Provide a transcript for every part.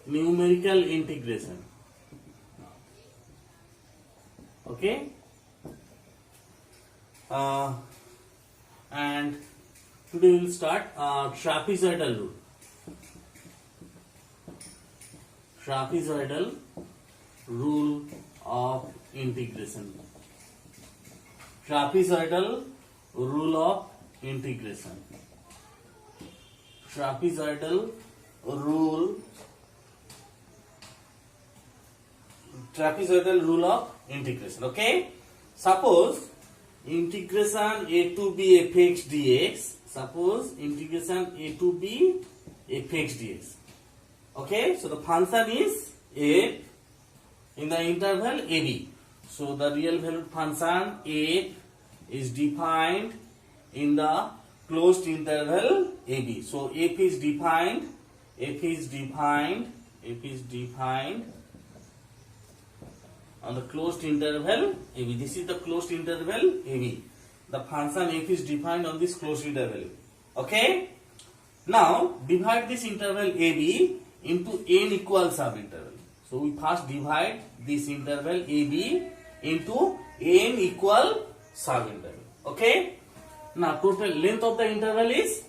numerical integration. Okay, and today we will start trapezoidal rule. Trapezoidal rule of integration. Trapezoidal rule of integration. Trapezoidal rule. Trapezoidal rule of integration. Okay. Suppose integration a to b fx dx. Suppose integration a to b fx dx. Okay. So the function is f in the interval ab. So the real valued function f is defined in the closed interval ab. So f is defined on the closed interval ab. This is the closed interval ab. The function f is defined on this closed interval. Okay. Now divide this interval ab into n equal subinterval. So we first divide this interval ab into n equal subinterval. Okay. Now total length of the interval is,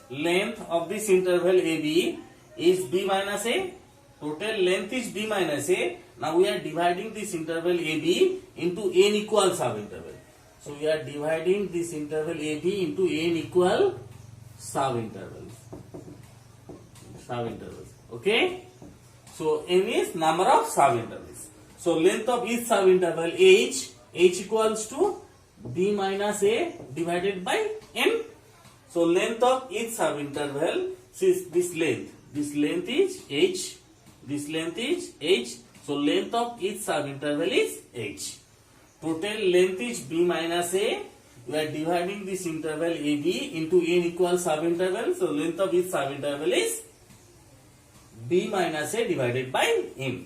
length of this interval ab is b minus a. Total length is b minus a. Now we are dividing this interval ab into n equal subinterval. So we are dividing this interval ab into n equal subintervals. Okay. So n is number of subintervals. So length of each subinterval h equals to b minus a divided by n. So length of each subinterval is this length. This length is h. This length is h. So length of each subinterval is h. Total length is b minus a. We are dividing this interval ab into n equal subinterval. So length of each subinterval is b minus a divided by n.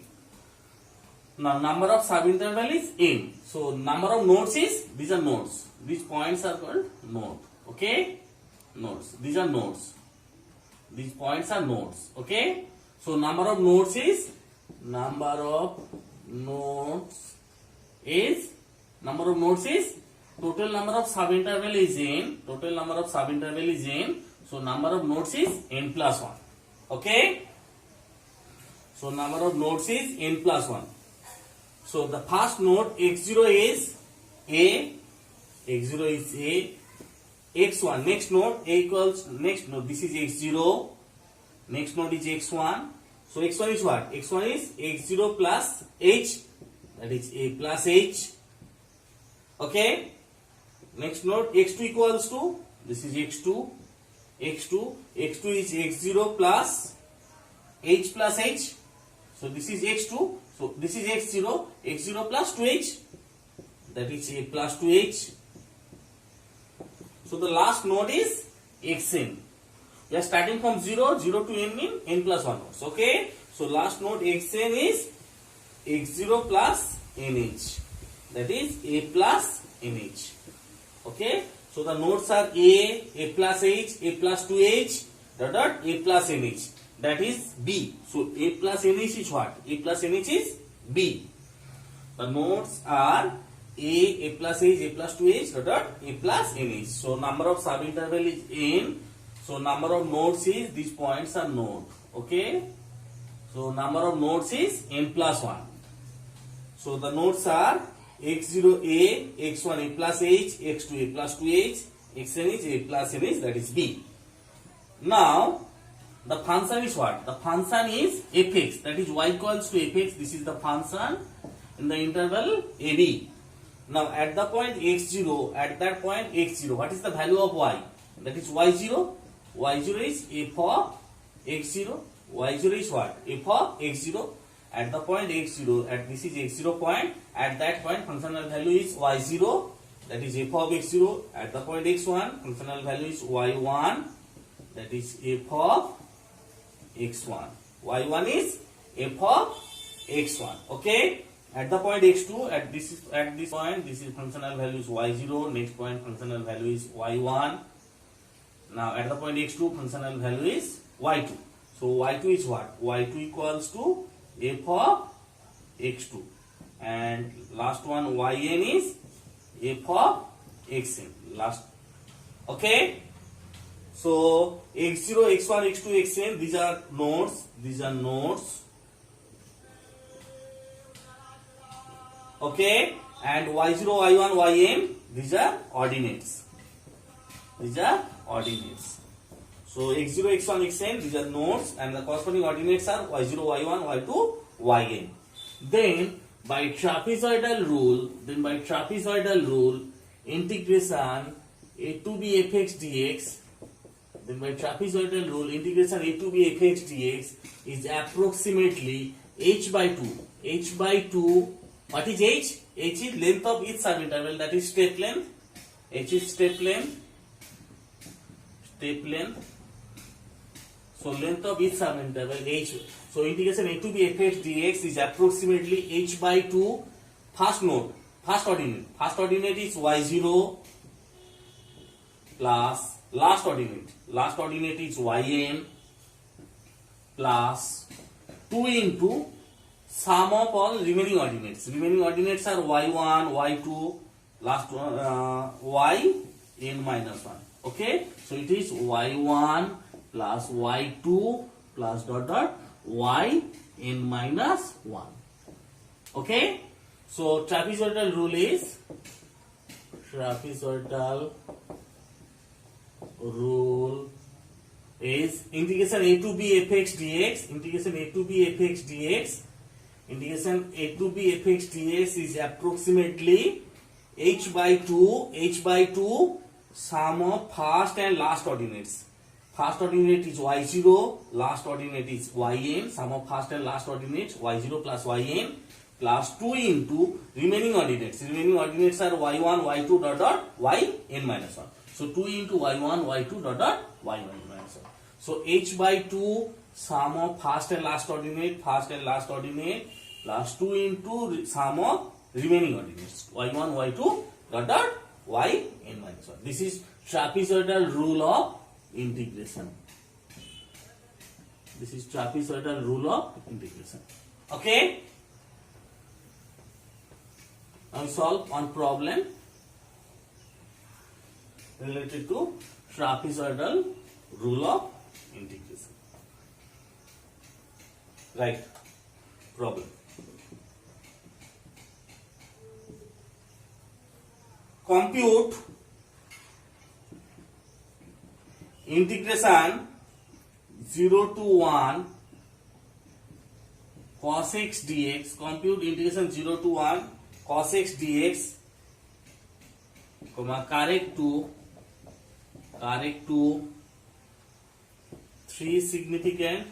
Now number of subinterval is n. So number of nodes is, these are nodes. These points are called node. Okay, nodes. These are nodes. These points are nodes. Okay. So number of nodes is total number of subinterval is n. Total number of subinterval is n. So number of nodes is n plus 1. Okay. So number of nodes is n plus 1. So the first node x0 is a. x1. Next node a equals, next node, this is x0. Next node is x1. So x1 is what? x1 is x0 plus h. That is a plus h. Okay. Next node x2 equals to, this is x2. x2 is x0 plus h plus h. So this is x2. So this is x0. x0 plus 2h. That is a plus 2h. So the last node is xn. We are starting from 0 to n in n plus 1 nodes. Okay. So last node xn is x0 plus nh. That is a plus nh. Okay. So the nodes are a plus h, a plus 2h, a plus nh. That is b. So a plus nh is what? A plus nh is b. The nodes are a plus h, a plus 2h, a plus nh. So number of subinterval is n. So number of nodes is, these points are node. Okay. So number of nodes is n plus 1. So the nodes are x0 a, x1 a plus h, x2 a plus 2h, xn is a plus nh, that is b. Now the function is what? The function is fx, that is y equals to fx. This is the function in the interval ab. Now at the point x0, at that point x0, what is the value of y? That is y0. y0 is f of x0. y0 is what? f of x0. At the point x0, at this is x0 point, at that point functional value is y0, that is f of x0. At the point x1, functional value is y1, that is f of x1. y1 is f of x1. Okay. At the point x2, at this point, this is functional value is y0. Next point functional value is y1. Now at the point x2, functional value is y2. So y2 is what? Y2 equals to f of x2, and last one yn is f of xn. Last, okay. So x0, x1, x2, xn, these are nodes. These are nodes. Okay, and y0, y1, yn, these are ordinates. These are ordinates. So x0, x1, xn, these are nodes, and the corresponding ordinates are y0, y1, y2, yn. Then by trapezoidal rule, integration a to b fx dx. Then by trapezoidal rule, integration a to b fx dx is approximately h by 2. H by 2. What is h? H is length of each subinterval, that is step length. H is step length. Step length. So length of each subinterval h. So integration a to b fx dx is approximately h by 2. First node, first ordinate. First ordinate is y0 plus last ordinate. Last ordinate is yn plus 2 into sum of all remaining ordinates. Remaining ordinates are y1, y2, last one yn minus 1. Okay, so it is y1 plus y2 plus dot dot yn minus 1. Okay, so trapezoidal rule is integration a to b fx dx. Integration a to b fx dx. Integration a to b fx dx is approximately h by 2 sum of first and last ordinates. First ordinate is y0, last ordinate is yn, sum of first and last ordinates y0 plus yn plus 2 into remaining ordinates. Remaining ordinates are y1, y2 dot dot yn minus 1. So 2 into y1, y2 dot dot yn minus 1. So h by 2 sum of first and last ordinate plus 2 into sum of remaining ordinates y1, y2 dot dot yn minus 1. This is trapezoidal rule of integration. This is trapezoidal rule of integration. Okay. Now we solve one problem related to trapezoidal rule of integration. Right. Problem. Compute integration 0 to 1 cos x dx. Compute integration 0 to 1 cos x dx, correct to 3 significant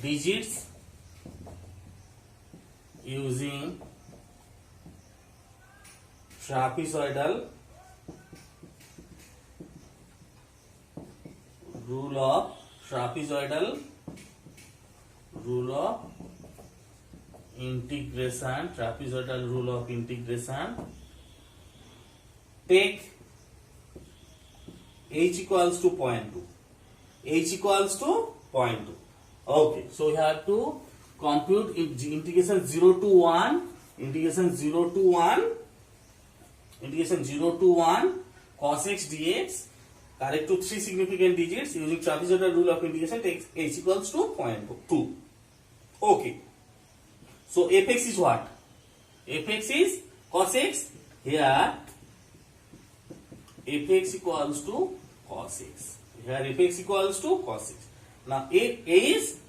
digits using trapezoidal rule of integration. Trapezoidal rule of integration. Take h equals to 0.2. H equals to 0.2. Okay, so we have to compute integration 0 to 1. Integration 0 to 1 cos x dx. Correct to 3 significant digits using trapezoidal rule of integration. Takes h equals to 0.2. Okay. So fx is what? Fx is cos x. Here fx equals to cos x. Here fx equals to cos x. Now a is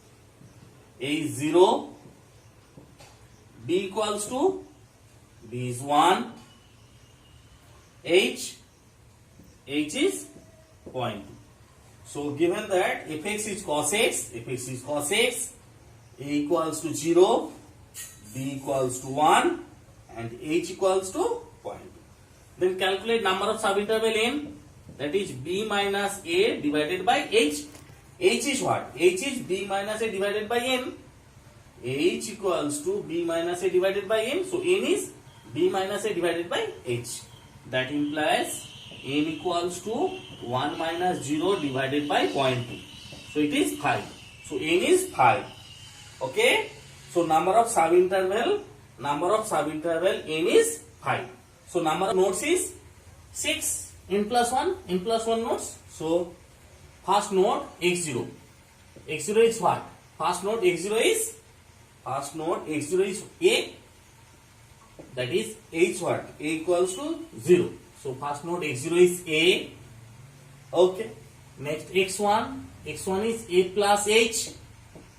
0. B equals to b is 1. H is 0.2. So given that fx is cos x, a equals to 0, b equals to 1, and h equals to 0.2. Then calculate number of subinterval n, that is b minus a divided by h. H is what? H is b minus a divided by n. H equals to b minus a divided by n. So n is b minus a divided by h. That implies n equals to 1 minus 0 divided by 0.2. So it is 5. So n is 5. Okay. So number of subinterval n is 5. So number of nodes is 6. N plus 1 nodes. So first node x0. x0 is what? First node x0 is a. That is h what? A equals to 0. So first node x0 is a. Okay. Next x1 is a plus h.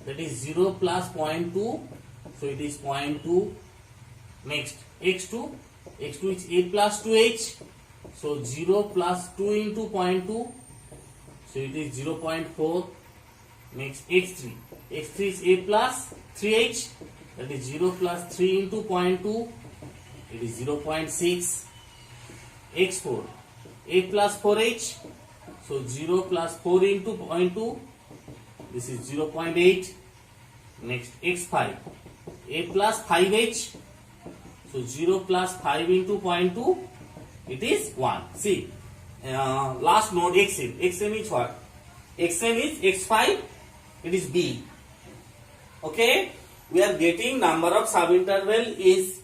That is 0 plus 0.2. So it is 0.2. Next x2 is a plus 2h. So 0 plus 2 into 0.2. So it is 0.4. Next x3 is a plus 3h. That is 0 plus 3 into 0.2. It is 0.6. x4 a plus 4h. So 0 plus 4 into 0.2. This is 0.8. Next x5 a plus 5h. So 0 plus 5 into 0.2. It is 1. See, last node xn. xn is what? xn is x5. It is b. Okay. We are getting number of subinterval is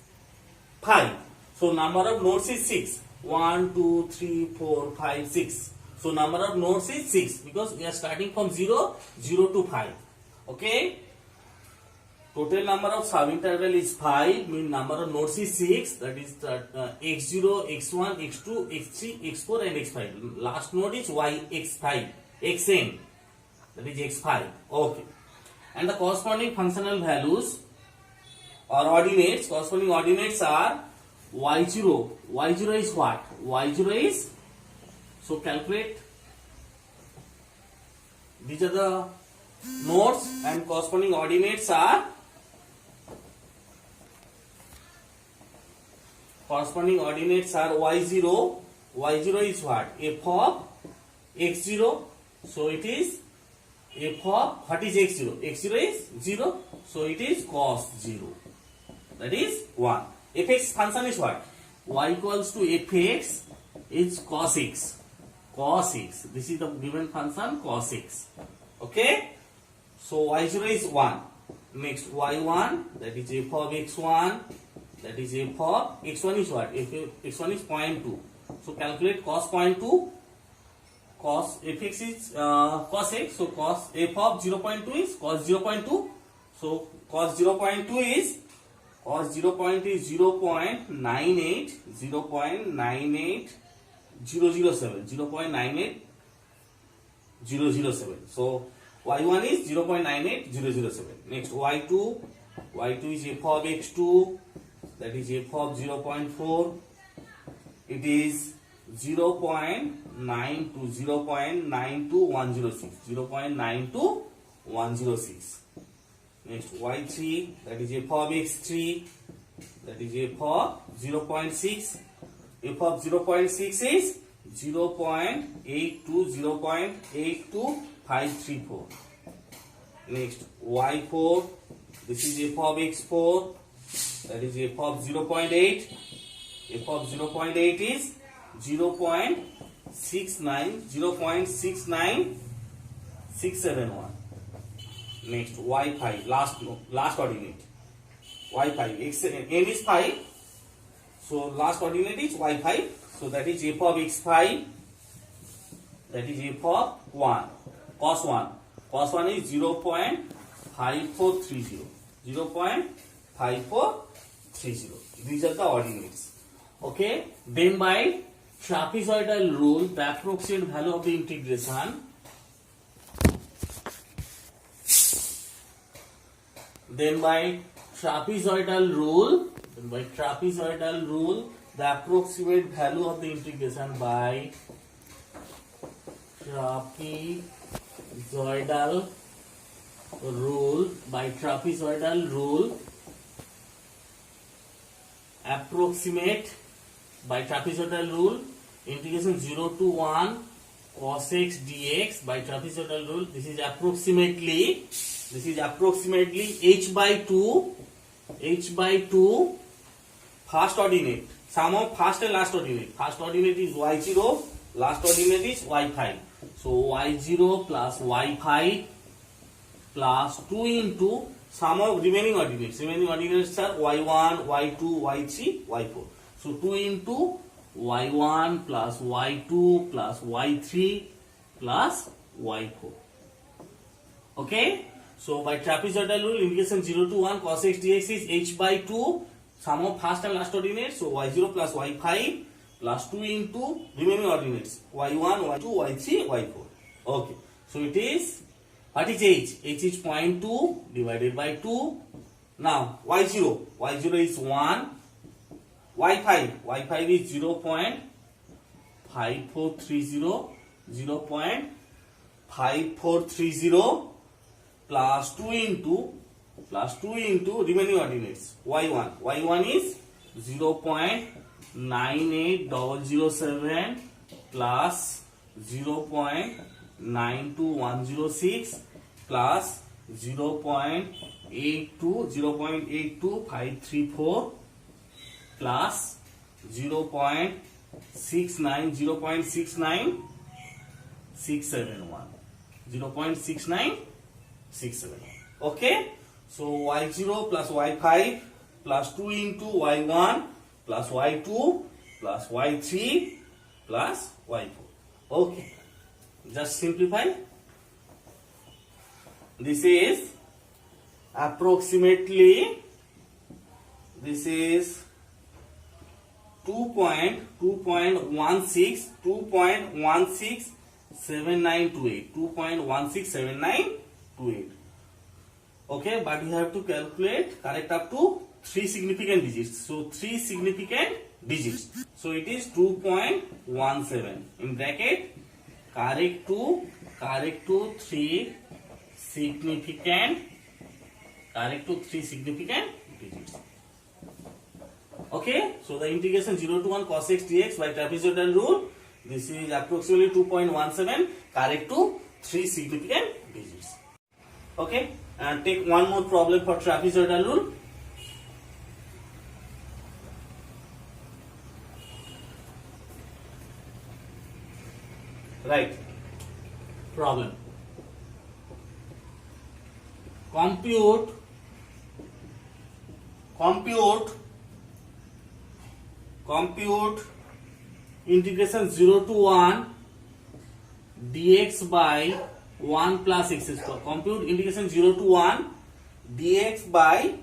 5. So number of nodes is 6. 1, 2, 3, 4, 5, 6. So number of nodes is 6 because we are starting from 0 to 5. Okay. Total number of subinterval is 5. Mean number of nodes is 6. That is x0, x1, x2, x3, x4 and x5. Last node is x5, xn. That is x5. Okay. And the corresponding functional values or ordinates. Corresponding ordinates are y0. y0 is what? y0 is, so calculate. These are the nodes and corresponding ordinates are y0. y0 is what? F of x0. So it is f of, what is x0? x0 is 0. So it is cos 0. That is 1. fx function is what? Y equals to fx is cos x. Cos x. This is the given function cos x. Okay. So y0 is 1. Next y1, that is f of x1. That is f of x1 is what? x1 is 0.2. So calculate cos 0.2. Cos fx is cos x. So cos f of 0.2 is cos 0.2. So cos 0.2 is 0.98 0.98007. So y1 is 0.98007. Next y2 is f of x2. That is f of 0.4. It is 0.92106. Next y3, that is f of x3. That is f of 0.6. f of 0.6 is 0.820.82534. Next y4, this is f of x4. That is f of 0.8. f of 0.8 is 0.69671. Next y5, last ordinate. y5, n is 5. So last ordinate is y5. So that is f of x5. That is f of 1. Cos 1. Cos 1 is 0.5430. 0.5430. These are the ordinates. Okay. Then by trapezoidal rule, the approximate value of the integration. Then by trapezoidal rule, the approximate value of the integration by trapezoidal rule, approximate by trapezoidal rule, integration 0 to 1 cos x dx by trapezoidal rule. This is approximately h by 2 first ordinate sum of first and last ordinate. First ordinate is y0, last ordinate is y5. So y0 plus y5 plus 2 into sum of remaining ordinates. Remaining ordinates are y1, y2, y3, y4. So 2 into y1 plus y2 plus y3 plus y4. Okay? So by trapezoidal rule, integration 0 to 1 cos x dx is h by 2, sum of first and last ordinates. So y0 plus y5 plus 2 into remaining ordinates y1, y2, y3, y4. Okay. So it is, what is h? H is 0.2 divided by 2. Now y0 is 1. y5 is 0.5430, 0.5430 plus 2 into remaining ordinates y1 is 0.98007 plus 0.92106 plus 0.82534 plus 0.69671. Okay, so y0 plus y5 plus 2 into y1 plus y2 plus y3 plus y4. Okay, just simplify. This is approximately, this is 2.167928. Okay, but you have to calculate correct up to 3 significant digits. So 3 significant digits. So it is 2.17 in bracket, correct to 3 significant digits. Okay, so the integration 0 to 1 cos x dx by trapezoidal rule, this is approximately 2.17, correct to 3 significant digits. Okay, and take one more problem for trapezoidal rule. Right, problem. Compute integration 0 to 1 dx by 1 plus x square. Compute integration 0 to 1 dx by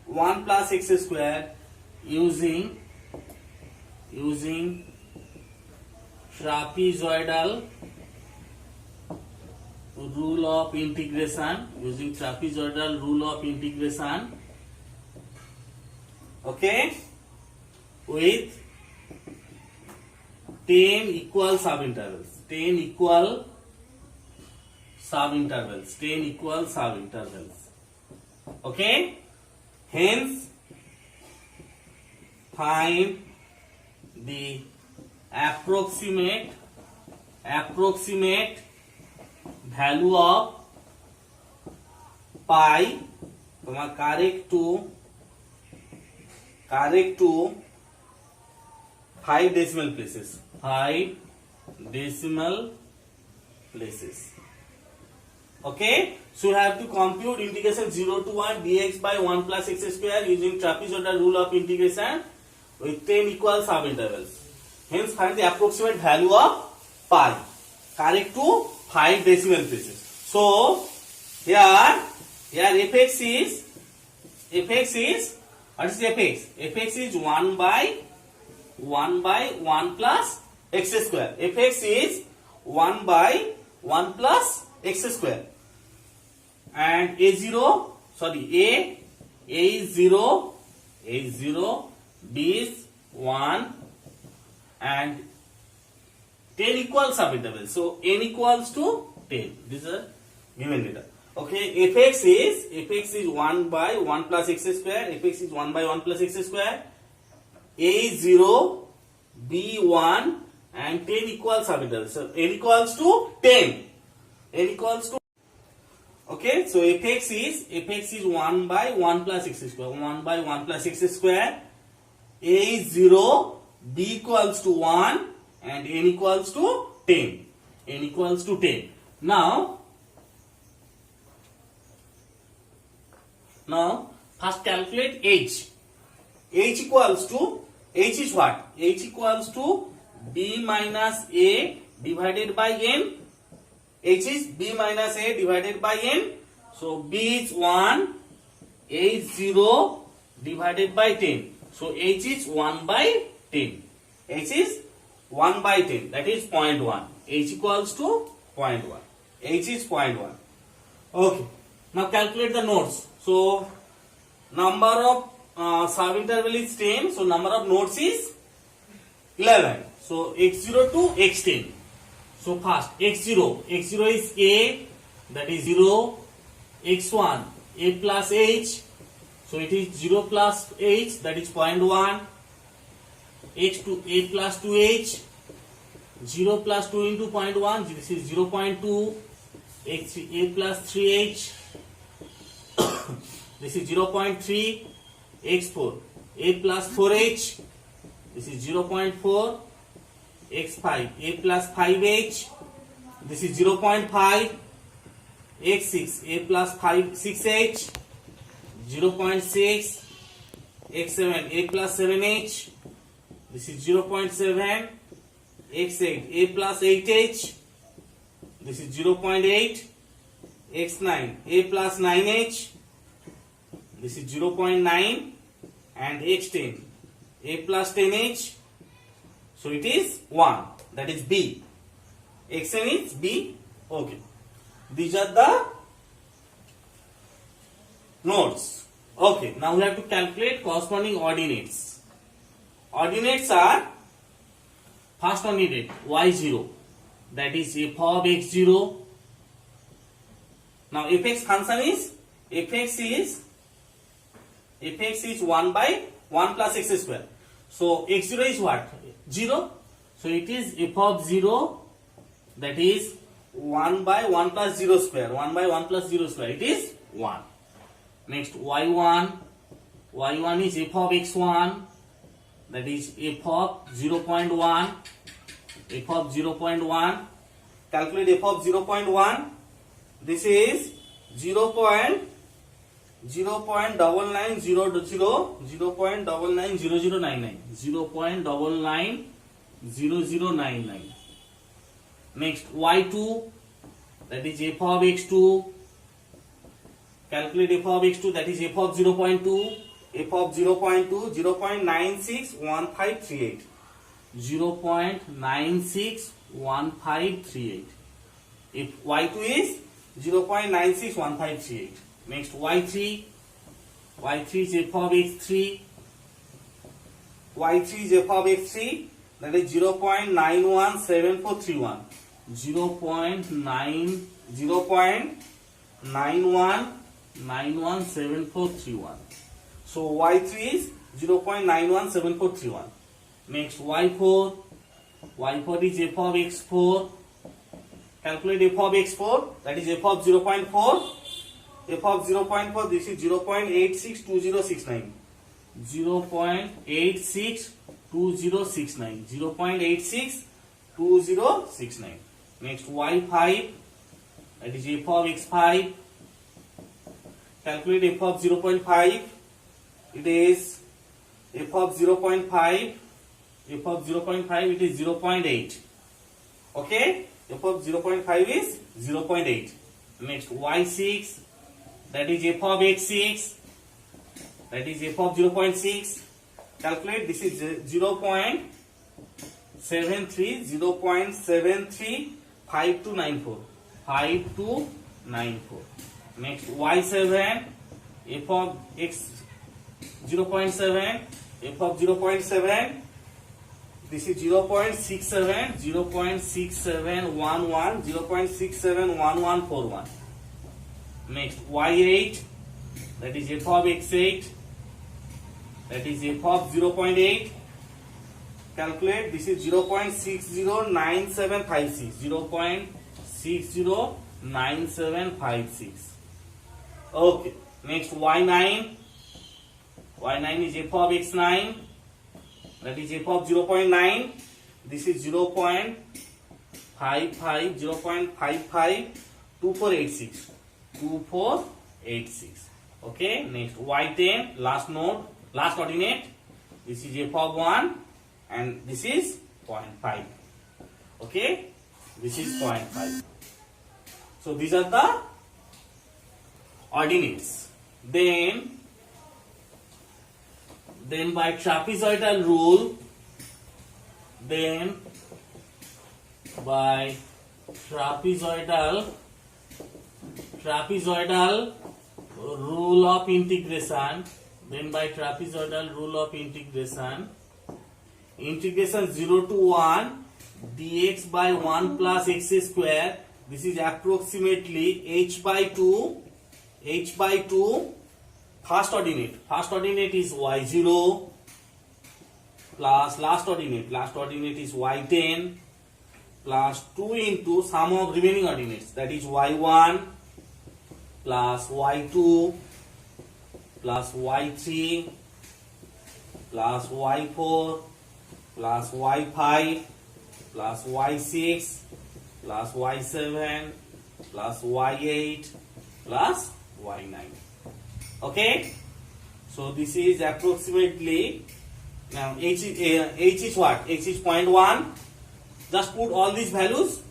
1 plus x square using trapezoidal rule of integration. Okay, with 10 equal subintervals. Okay, hence find the approximate value of pi, correct to 5 decimal places. Okay, so you have to compute integration 0 to 1 dx by 1 plus x square using trapezoidal rule of integration with 10 equal subintervals. Hence find the approximate value of pi, correct to 5 decimal places. So here fx is what is fx? Fx is 1 by 1 plus x square. Fx is 1 by 1 plus x square, and a is 0, b is 1, and 10 equal subintervals. So n equals to 10. These are given data. Okay, fx is 1 by 1 plus x square. Fx is 1 by 1 plus x square. A is 0, b 1, and 10 equal subintervals. So n equals to 10. Okay, so fx is 1 by 1 plus x square. 1 by 1 plus x square. A is 0, B equals to 1 and N equals to 10. N equals to 10. Now first calculate H. H is what? H equals to B minus A divided by N. H is B minus A divided by N. So B is 1, A is 0 divided by 10. So H is 1 by 10. H is 1 by 10. That is 0.1. H equals to 0.1. H is 0.1. Okay. Now calculate the nodes. So number of subinterval is 10. So number of nodes is 11. So x0 to x10. So first x0 is A, that is 0. x1 A plus H, so it is 0 plus H, that is 0.1. x2 A plus 2H, 0 plus 2 into 0.1, this is 0.2. x3 A plus 3H, this is 0.3. x4 A plus 4H, this is 0.4. x5 A plus 5H, this is 0.5. x6 A plus 6H, 0.6. x7 A plus 7H, this is 0.7. x8 A plus 8H, this is 0.8. x9 A plus 9H, this is 0.9. and x10 A plus 10H, so it is 1, that is B. xn is B. Okay. These are the nodes. Okay, now we have to calculate corresponding ordinates. Ordinates are, first ordinate y0, that is f of x0. Now fx function is, fx is 1 by 1 plus x square. So x0 is what? 0. So it is f of 0, that is 1 by 1 plus 0 square. 1 by 1 plus 0 square. It is 1. Next y1. y1 is f of x1. That is f of 0.1. f of 0.1. Calculate f of 0.1. This is 0.99000099. Next y2, that is f of x2. Calculate f of x2, that is f of 0.2. f of 0.2, 0.961538. 0.961538. If y2 is 0.961538. Next y3. y3 is f of x3. y3 is f of x3, that is 0.917431. 0.917431. So y3 is 0.917431. Next y4. y4 is f of x4. Calculate f of x4, that is f of 0.4. f of 0.4, this is 0.862069. 0.862069. 0.862069. Next y5, that is f of x5. Calculate f of 0.5. It is f of 0.5. f of 0.5, it is 0.8. Okay, f of 0.5 is 0.8. Next y6, that is f of x6. That is f of 0.6. Calculate, this is 0.73. 0.735294. 5294. Next y7, f of x 0.7. f of 0.7. This is 0.67. 0.6711. 0.671141. Next y8, that is f of x8. That is f of 0.8. Calculate, this is 0.609756. 0.609756. Okay. Next y9. y9 is f of x9. that is f of 0.9. This is 0.55, 2486, 2486. Okay, next y10, last node, last coordinate. This is f of 1 and this is 0.5. Okay, this is 0.5. So these are the ordinates. Then by trapezoidal rule, trapezoidal rule of integration, integration 0 to 1 dx by 1 plus x square. This is approximately h by 2. First ordinate is y0 plus last ordinate is y10 plus 2 into sum of remaining ordinates, that is y1 plus y2 plus y3 plus y4 plus y5 plus y6 plus y7 plus y8 plus y9. Okay, so this is approximately, now h is what? H is 0.1. Just put all these values.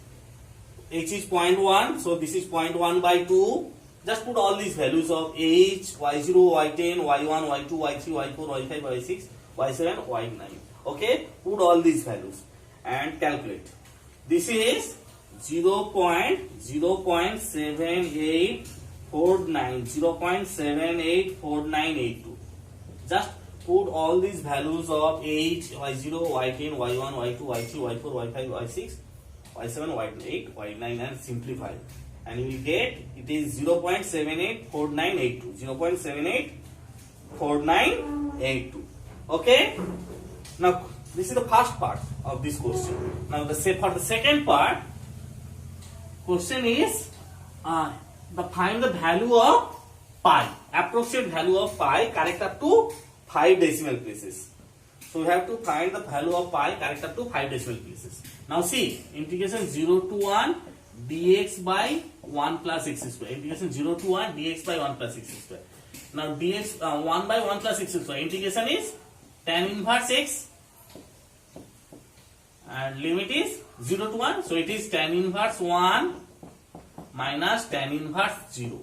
H is 0.1, so this is 0.1 by 2. Just put all these values of h, y0, y10, y1, y2, y3, y4, y5, y6, y7, y9. Okay, put all these values and calculate. This is 0.7849, just put all these values of h, y0, y10, y1, y2, y3, y4, y5, y6, y7, y8, y9 and simplify, and you will get it is 0.784982. 0.784982. Okay, now this is the first part of this question. Now for the second part, question is find the value of pi, approximate value of pi correct up to 5 decimal places. So we have to find the value of pi correct up to 5 decimal places. Now see, integration 0 to 1 dx by 1 plus x square. Integration 0 to 1 dx by 1 plus x square. Now dx 1 by 1 plus x square. Integration is tan inverse x and limit is 0 to 1. So it is tan inverse 1 minus tan inverse 0.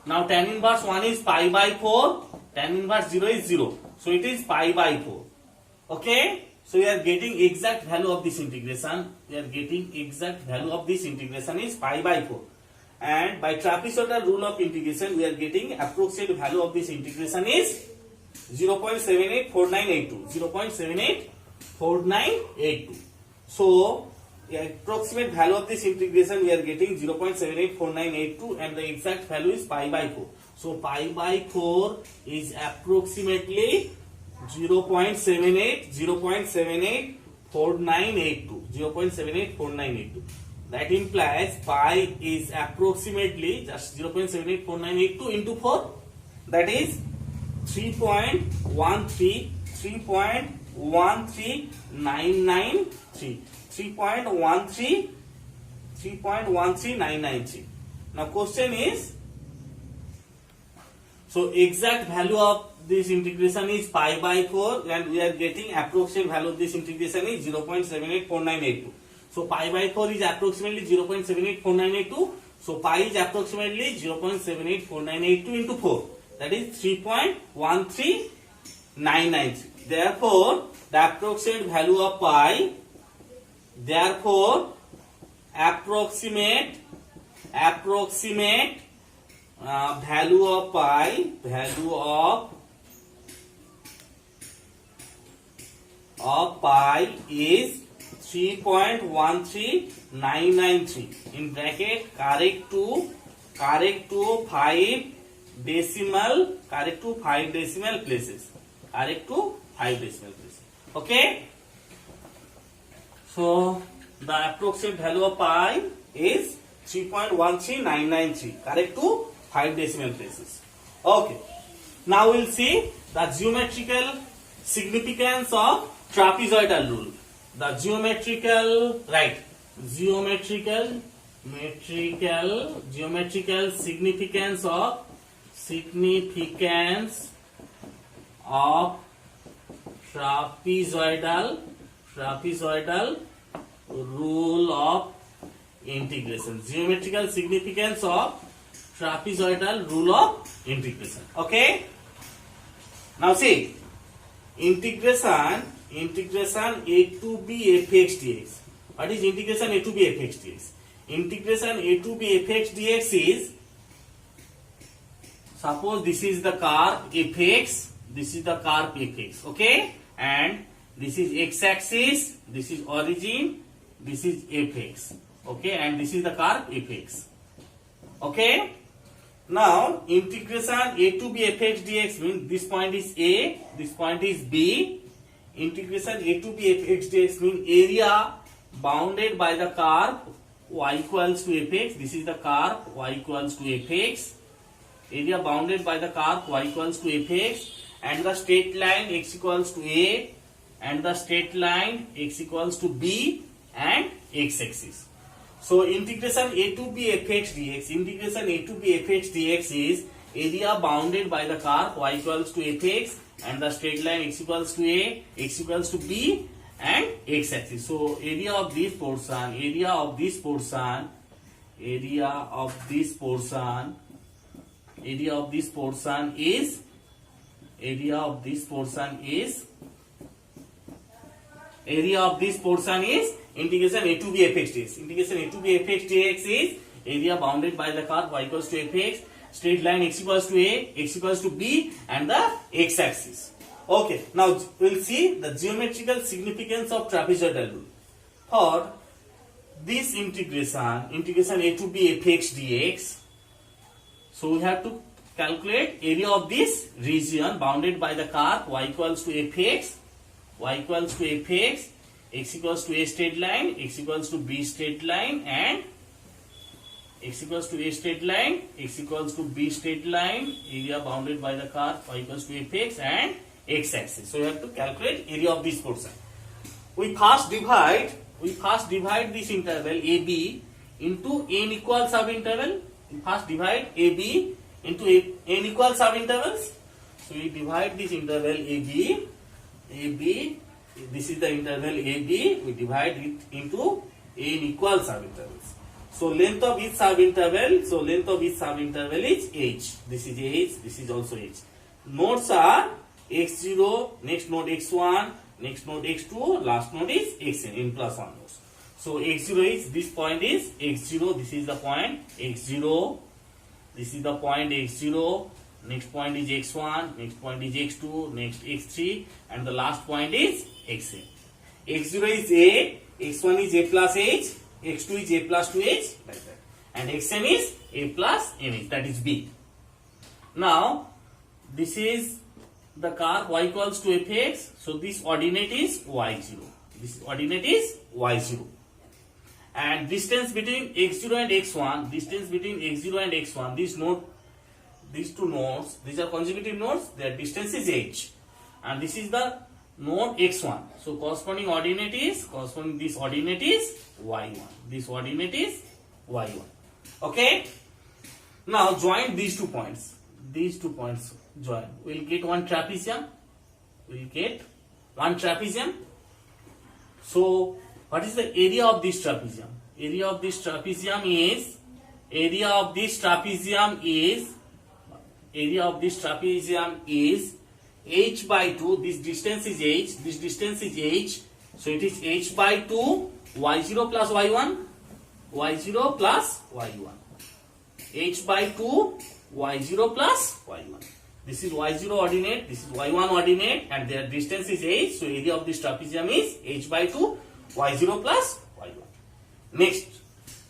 Now tan inverse 1 is pi by 4. Tan inverse 0 is 0. So it is pi by 4. Okay. So we are getting exact value of this integration. Is pi by 4. And by trapezoidal rule of integration, we are getting approximate value of this integration is 0.784982. 0.784982. So the approximate value of this integration we are getting 0.784982 and the exact value is pi by 4. So pi by 4 is approximately 0.784982. That implies pi is approximately just 0.784982 into 4. That is 3.13993. Now question is, so exact value of this integration is pi by 4 and we are getting approximate value of this integration is 0.784982. So pi by 4 is approximately 0.784982. So pi is approximately 0.78492 into 4. That is 3.13993. Therefore, the approximate value of pi, approximate value of pi, is 3.13993 in bracket correct to 5 decimal places. Okay. So the approximate value of pi is 3.13993 correct to 5 decimal places. Okay. Now we'll see the geometrical significance of trapezoidal rule. The geometrical significance of trapezoidal rule of integration. Geometrical significance of trapezoidal rule of integration. Okay. Now see, integration a to b fx dx. What is integration a to b fx dx? Integration a to b fx dx is, suppose this is the curve fx, this is the curve fx, okay, and this is x-axis, this is origin, this is fx, okay, and this is the curve fx, okay. Now integration a to b fx dx means this point is a, this point is b. Integration a to b fx dx means area bounded by the curve y equals to fx. This is the curve y equals to fx. Area bounded by the curve y equals to fx, and the straight line x equals to a, and the straight line x equals to b and x-axis. So integration a to b fx dx, integration a to b fx dx is area bounded by the curve y equals to fx, and the straight line x equals to a, x equals to b and x-axis. So area of this portion is integration a to b fx dx. Integration a to b fx dx is area bounded by the curve y equals to fx, straight line x equals to a, x equals to b and the x-axis. Okay, now we'll see the geometrical significance of trapezoidal rule. For this integration a to b fx dx, so we have to calculate area of this region bounded by the curve y equals to fx, x equals to a straight line, x equals to b straight line, and x equals to a straight line, x equals to b straight line, area bounded by the curve y equals to fx and x-axis. So we have to calculate area of this portion. We first divide this interval AB into n equal subinterval. We first divide AB into n equal subintervals. So we divide this interval AB. This is the interval AB. We divide it into n equal subintervals. So length of each subinterval. Is h. This is h. This is also h. Nodes are x0, next node x1, next node x2, last node is xn, n plus 1 nodes. So x0 is, this point is x0, this is the point x0, this is the point x0, next point is x1, next point is x2, next x3, and the last point is xn. x0 is a, x1 is a plus h, x2 is a plus 2h, like that, and xn is a plus nh, that is b. Now this is the curve y equals to fx, so this ordinate is y0. This ordinate is y0. And distance between x0 and x1, these two nodes, these are consecutive nodes, their distance is h. And this is the node x1. So corresponding this ordinate is y1. This ordinate is y1. Okay? Now join these 2 points. Join. We'll get one trapezium. So what is the area of this trapezium? Area of this trapezium is h by 2. This distance is h. So it is h by 2 y0 plus y1. H by 2 y0 plus y1. This is y0 ordinate, this is y1 ordinate, and their distance is h. So area of this trapezium is h by 2 y0 plus y1. Next,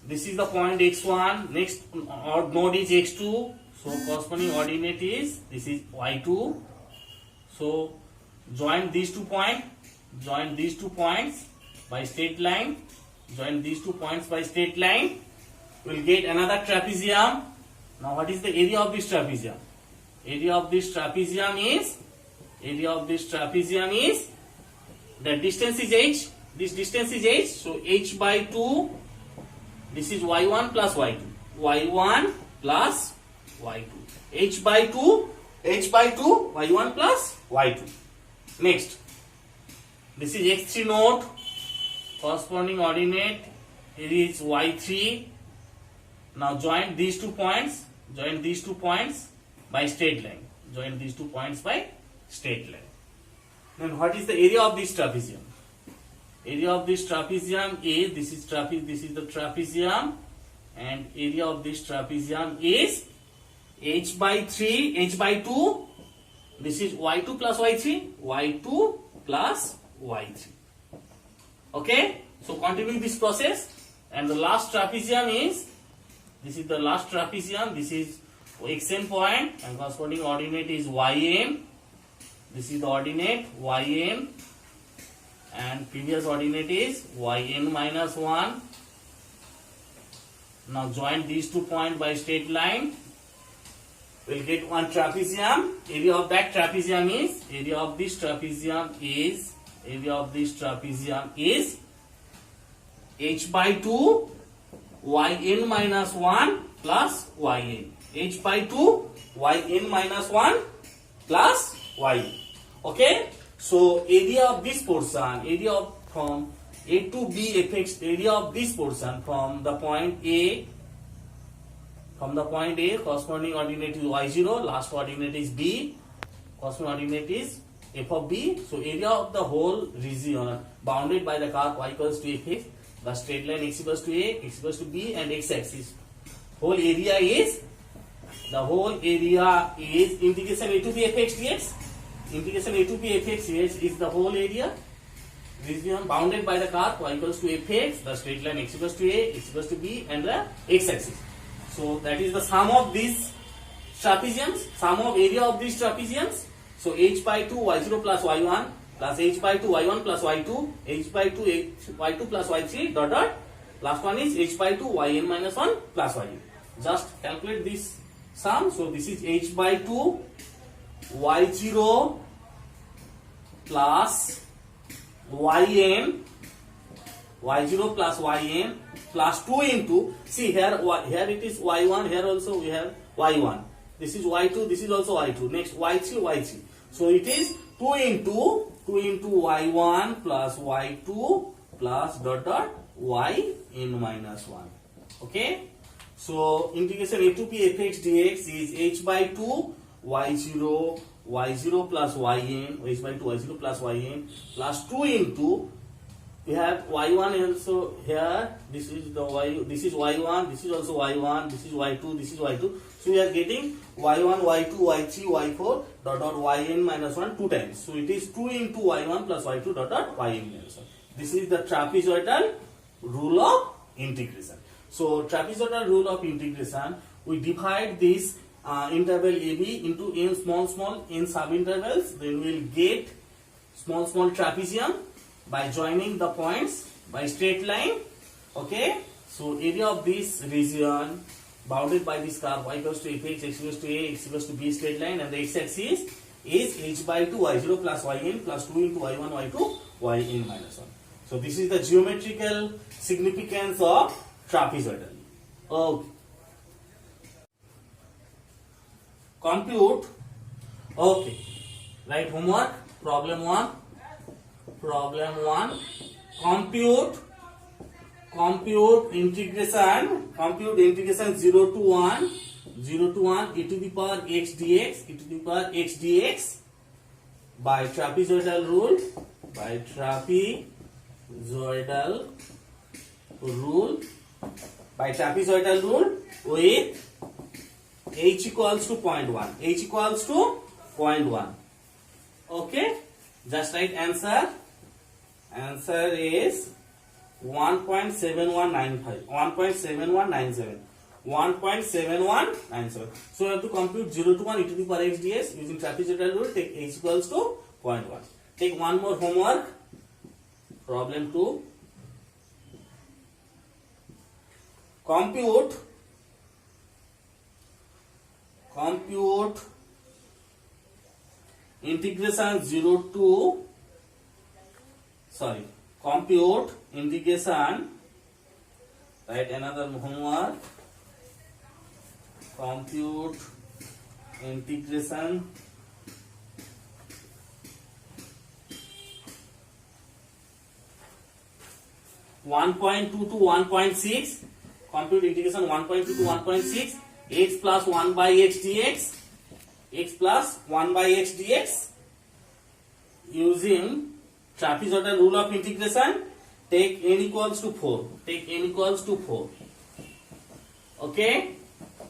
this is the point x1. Next node is x2. So corresponding ordinate is, this is y2. So join these 2 points. By straight line. We'll get another trapezium. Now what is the area of this trapezium? Area of this trapezium is area of this trapezium is, the distance is h, this distance is h, so h by 2, this is y1 plus y2, y1 plus y2, h by 2, y1 plus y2. Next, this is x3 node, corresponding ordinate, it is y3. Now join these 2 points, by straight line, Then what is the area of this trapezium? Area of this trapezium is, this is the trapezium, and area of this trapezium is h by 2, this is y2 plus y3, okay. So continuing this process, and the last trapezium is, this is the last trapezium, this is xn point, and corresponding ordinate is yn, this is the ordinate yn, and previous ordinate is yn minus 1. Now join these 2 points by straight line, we'll get one trapezium. Area of that trapezium is, area of this trapezium is h by 2 yn minus 1 plus yn, h by 2 yn minus 1 plus yn. Okay, so area of this portion, area of from A to B fx, area of this portion from the point A, corresponding ordinate is y0, last ordinate is b, corresponding ordinate is f of b. So area of the whole region bounded by the curve y equals to fx, the straight line x equals to a, x equals to b, and x axis. Whole area is integration a to b fx dx. Integration a to b fx dx is the whole area region bounded by the curve y equals to fx, the straight line x equals to a, x equals to b, and the x axis. So that is the sum of these trapeziums, sum of area of these trapeziums. So h by 2 y0 plus y1 plus h by 2 y1 plus y2, h by 2 y2 plus y3 dot dot. Last one is h by 2 yn minus 1 plus yn. Just calculate this sum. So this is h by 2 y0 plus yn, y0 plus yn plus 2 into, see here it is y1, here also we have y1, this is y2, this is also y2, next y3. So it is 2 into y1 plus y2 plus dot dot yn minus 1. Okay, so integration a to b fx dx is h by 2 y0 plus yn, h by 2 y0 plus yn plus 2 into, we have y1 also here, this is the y, this is y1, this is also y1, this is y2, this is y2. So we are getting y1, y2, y3, y4 dot dot yn minus 1 2 times. So it is 2 into y1 plus y2 dot dot yn minus 1. This is the trapezoidal rule of integration. So trapezoidal rule of integration, we divide this interval AB into n small n sub intervals, then we will get small trapezium by joining the points by straight line. Okay, so area of this region bounded by this curve y equals to fx, x equals to a, x equals to b straight line, and the x axis is h by 2 y0 plus yn plus 2 into y1 y2 yn minus 1. So this is the geometrical significance of trapezoidal. Okay. Compute. Okay, write homework. Problem 1. Compute integration 0 to 1 e to the power x dx by trapezoidal rule, with h equals to 0.1. Okay, just write answer. Answer is 1.7197. So you have to compute 0 to 1 e to the power x dx using trapezoidal rule. Take h equals to 0.1. Take one more homework. Problem 2. Compute integration 0 to, sorry, compute integration, write another homework, compute integration 1.2 to 1.6, compute integration 1.2 to 1.6, x plus 1 by x dx, x plus 1 by x dx, using trapezoidal rule of integration, take n equals to 4, take n equals to 4, okay,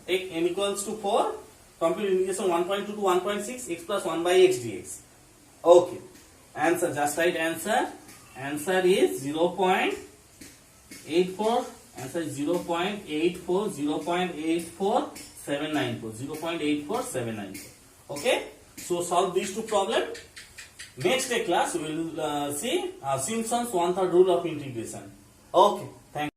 take n equals to 4, compute integration 1.2 to 1.6, x plus 1 by x dx, okay, answer, just write answer, answer is 0.84, answer is 0.84, 0.84794, 0.84794, okay, so solve these two problems. Next class we will see Simpson's 1/3 rule of integration. Okay, thank you.